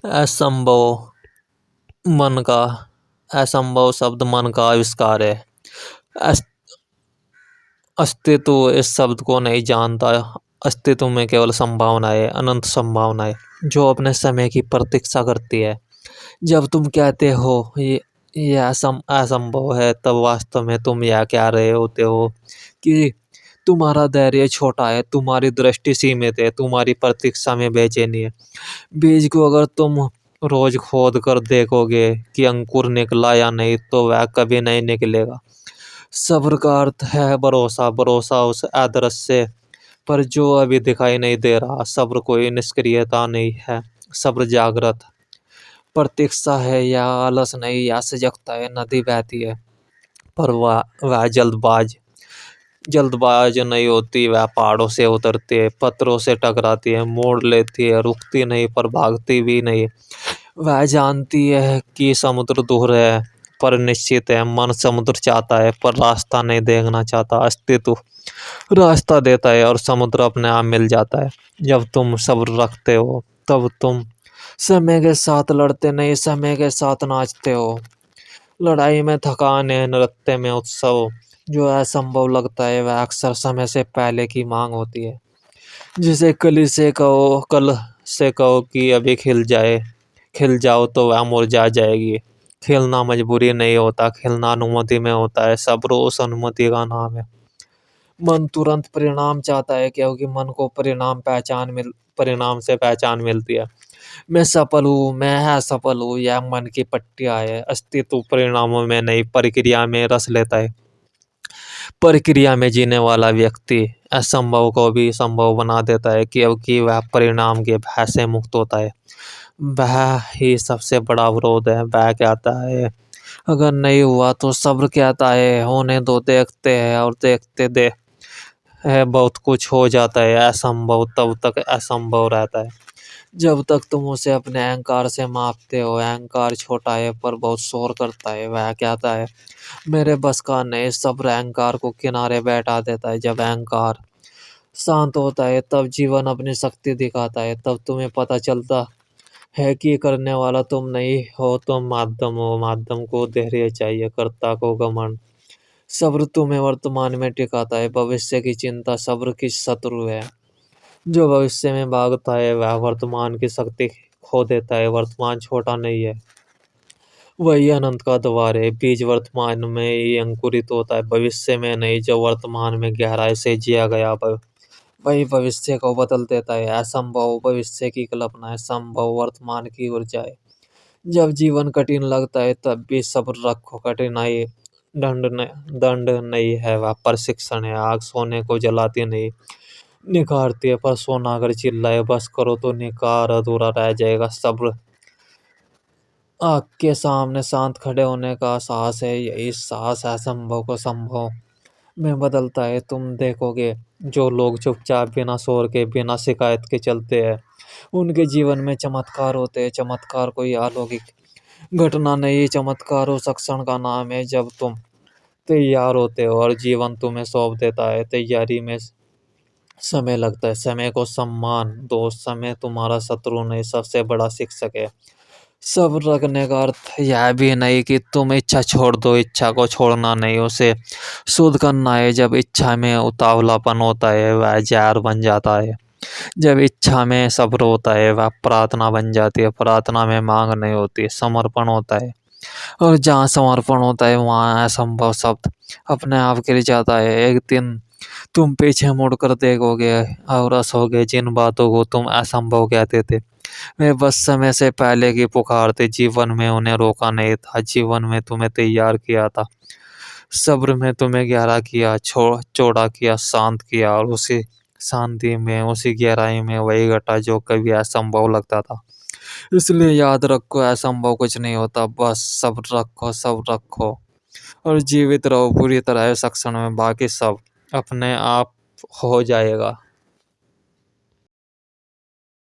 असंभव मन का असंभव शब्द मन का आविष्कार है। अस- अस्तित्व इस शब्द को नहीं जानता। अस्तित्व में केवल संभावनाएं, अनंत संभावनाएं जो अपने समय की प्रतीक्षा करती है। जब तुम कहते हो ये असंभव है, तब वास्तव में तुम यह कह रहे होते हो कि तुम्हारा धैर्य छोटा है, तुम्हारी दृष्टि सीमित है, तुम्हारी प्रतीक्षा में बेचैनी है। बीज को अगर तुम रोज खोद कर देखोगे कि अंकुर निकला या नहीं, तो वह कभी नहीं निकलेगा। सब्र का अर्थ है भरोसा, भरोसा उस अदृश्य पर जो अभी दिखाई नहीं दे रहा। सब्र कोई निष्क्रियता नहीं है, सब्र जागृत प्रतीक्षा है, या आलस नहीं, या सजगता है। नदी बहती है पर वह जल्दबाज नहीं होती। वह पहाड़ों से उतरती है, पत्थरों से टकराती है, मोड़ लेती है, रुकती नहीं पर भागती भी नहीं। वह जानती है कि समुद्र दूर है पर निश्चित है। मन समुद्र चाहता है पर रास्ता नहीं देखना चाहता। अस्तित्व रास्ता देता है और समुद्र अपने आप मिल जाता है। जब तुम सब्र रखते हो, तब तुम समय के साथ लड़ते नहीं, समय के साथ नाचते हो। लड़ाई में थकान है, नृत्य में उत्सव। जो असंभव लगता है वह अक्सर समय से पहले की मांग होती है। जिसे कल से कहो कि अभी खिल जाओ, तो वह मुरझा जाएगी। खिलना मजबूरी नहीं होता, खिलना अनुमति में होता है। सब्र उस अनुमति का नाम है। मन तुरंत परिणाम चाहता है क्योंकि मन को परिणाम से पहचान मिलती है। मैं सफल हूँ, मैं असफल हूँ, यह मन की पट्टियाँ है। अस्तित्व परिणामों में नहीं, प्रक्रिया में रस लेता है। प्रक्रिया में जीने वाला व्यक्ति असंभव को भी संभव बना देता है क्योंकि वह परिणाम के भय से मुक्त होता है। वह ही सबसे बड़ा विरोध है। वह कहता है अगर नहीं हुआ तो सब्र कहता है होने दो, देखते हैं, और देखते दे है बहुत कुछ हो जाता है। असंभव तब तक असंभव रहता है जब तक तुम उसे अपने अहंकार से मापते हो। अहंकार छोटा है पर बहुत शोर करता है। वह कहता है मेरे बस का नहीं। सब्र अहंकार को किनारे बैठा देता है। जब अहंकार शांत होता है तब जीवन अपनी शक्ति दिखाता है। तब तुम्हें पता चलता है कि करने वाला तुम नहीं हो, तुम माध्यम हो। माध्यम को धैर्य चाहिए, कर्ता को घमंड। सब्र तुम्हें वर्तमान में टिकाता है। भविष्य की चिंता सब्र की शत्रु है। जो भविष्य में भागता है वह वर्तमान की शक्ति खो देता है। वर्तमान छोटा नहीं है, वही अनंत का द्वार है। बीज वर्तमान में ही अंकुरित होता है, भविष्य में नहीं। जो वर्तमान में गहराई से जिया गया वही भविष्य को बदल देता है। असंभव भविष्य की कल्पना है, संभव वर्तमान की ऊर्जा है। जब जीवन कठिन लगता है तब भी सब्र रखो। कठिनाई दंड नहीं है, वह प्रशिक्षण है। आग सोने को जलाती नहीं, निखारती है। पर सोना अगर चिल्लाए बस करो तो निखार अधूरा रह जाएगा। सब्र आग के सामने शांत खड़े होने का साहस है। यही साहस असंभव को संभव में बदलता है। तुम देखोगे जो लोग चुपचाप बिना शोर के, बिना शिकायत के चलते हैं, उनके जीवन में चमत्कार होते हैं। चमत्कार कोई अलौकिक घटना नहीं, चमत्कार उस क्षण का नाम है जब तुम तैयार होते हो और जीवन तुम्हें सौंप देता है। तैयारी में समय लगता है, समय को सम्मान दो। समय तुम्हारा शत्रु नहीं, सबसे बड़ा शिक्षक है। सब्र रखने का अर्थ यह भी नहीं कि तुम इच्छा छोड़ दो। इच्छा को छोड़ना नहीं, उसे शुद्ध करना है। जब इच्छा में उतावलापन होता है वह जहर बन जाता है। जब इच्छा में सब्र होता है वह प्रार्थना बन जाती है। प्रार्थना में मांग नहीं होती, समर्पण होता है। और जहाँ समर्पण होता है वहाँ असंभव शब्द अपने आप गिर जाता है। एक दिन तुम पीछे मुड़कर देखोगे और हंसोगे। जिन बातों को तुम असंभव कहते थे वे बस समय से पहले की पुकार थे। जीवन में उन्हें रोका नहीं था, जीवन में तुम्हें तैयार किया था। सब्र में तुम्हें गहरा किया, चौड़ा किया, शांत किया, और उसी शांति में, उसी गहराई में वही घटा जो कभी असंभव लगता था। इसलिए याद रखो असंभव कुछ नहीं होता। बस सब्र रखो और जीवित रहो पूरी तरह। इस क्षण में बाकी सब अपने आप हो जाएगा।